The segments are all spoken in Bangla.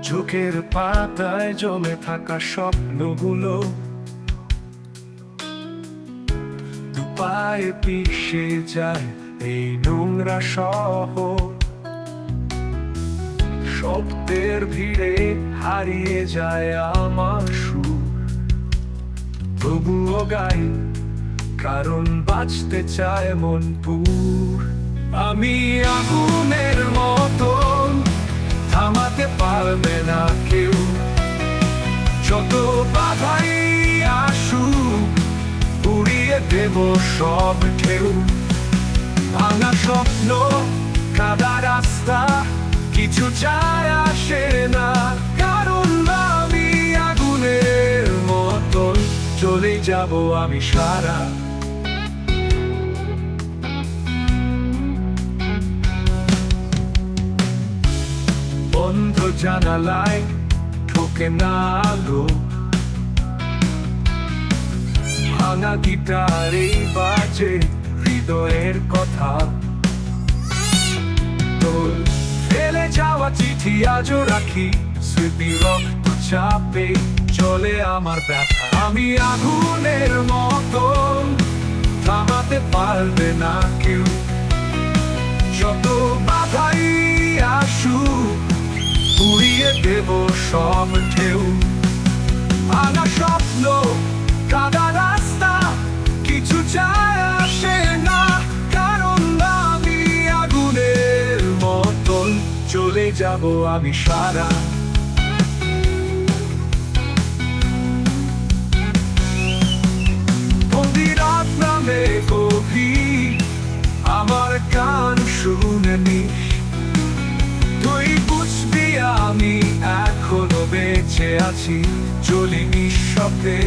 চোখের পাতায় জমে থাকা স্বপ্নগুলো দুপায়ে পিষে যায় এই নোংরা শহর। শব্দের ভিড়ে হারিয়ে যায় আমার সুর, তবুও গাই কারণ বাঁচতে চায় মন পুর। আমি আগুনের মতন, থামাতে পারবে না কেউ, যত বাধাই আসুক উড়িয়ে দেব সব ঢেউ। ভাঙা স্বপ্ন, কাদা রাস্তা, কিছু যায় আসে না, কারণ আমি আগুনের মতন চলে যাব আমি সারা। বন্ধ জানালায় ঢোকে না আলো, ভাঙা গিটারে বাজে হৃদয়ের কথা। তোর ফেলে যাওয়া চিঠি আজও রাখি, স্মৃতি রক্ত চাপে চলে আমার ব্যথা। আমি আগুনের মতন, থামাতে পারবে না কেউ, যত বাধাই আসুক উড়িয়ে দেব সব ঢেউ। ভাঙা স্বপ্ন, কাদা রাস্তা, কিছু যায় আসে না, কারণ আমি আগুনের মতন চলে যাব আমি সারা। রাত নামে গভীর, আমার গান শুনে নিস, তুই বুঝবি আমি এখনো বেঁচে আছি, চলি নিঃশব্দে।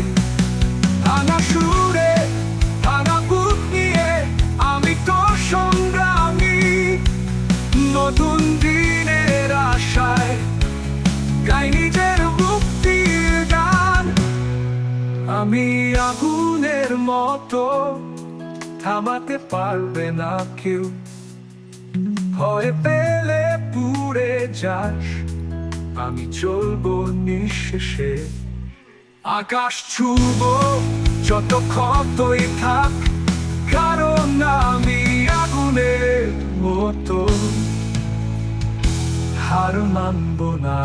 ভাঙা সুরে, ভাঙা বুক নিয়ে আমি তো সংগ্রামী, নতুন দিনের আশায় গাই নিজের মুক্তির গান। আমি আগুনের মতো, থামাতে পারবে না কেউ, ভয় পেলে পুড়ে যাস, আমি চলবো নিঃশেষে। আকাশ ছুবো যত ক্ষতই থাক, কারণ আমি আগুনের মতো হার মানব না।